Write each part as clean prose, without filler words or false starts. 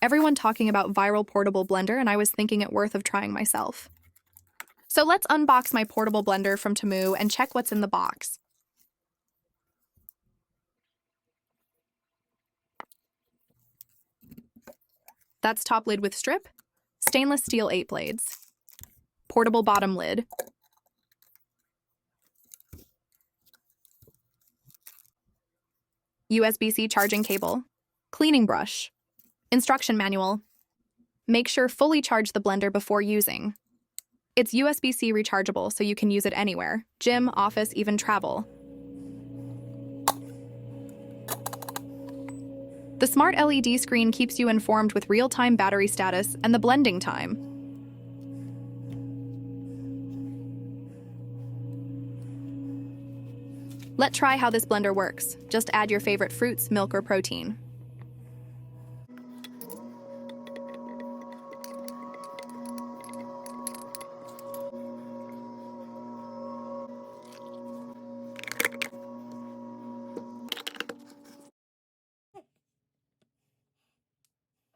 Everyone talking about viral portable blender, and I was thinking it worth of trying myself. So let's unbox my portable blender from TOMUOO and check what's in the box. That's top lid with strip, stainless steel 8 blades, portable bottom lid, USB-C charging cable, cleaning brush, instruction manual. Make sure fully charge the blender before using. It's USB-C rechargeable, so you can use it anywhere, gym, office, even travel. The smart LED screen keeps you informed with real-time battery status and the blending time. Let's try how this blender works. Just add your favorite fruits, milk, or protein.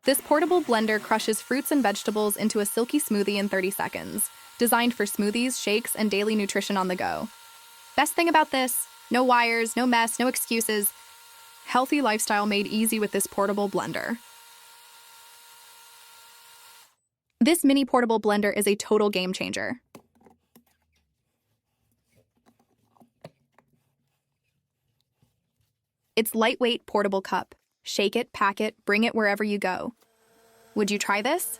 This portable blender crushes fruits and vegetables into a silky smoothie in 30 seconds, designed for smoothies, shakes, and daily nutrition on the go. Best thing about this, no wires, no mess, no excuses. Healthy lifestyle made easy with this portable blender. This mini portable blender is a total game changer. It's lightweight portable cup. Shake it, pack it, bring it wherever you go. Would you try this?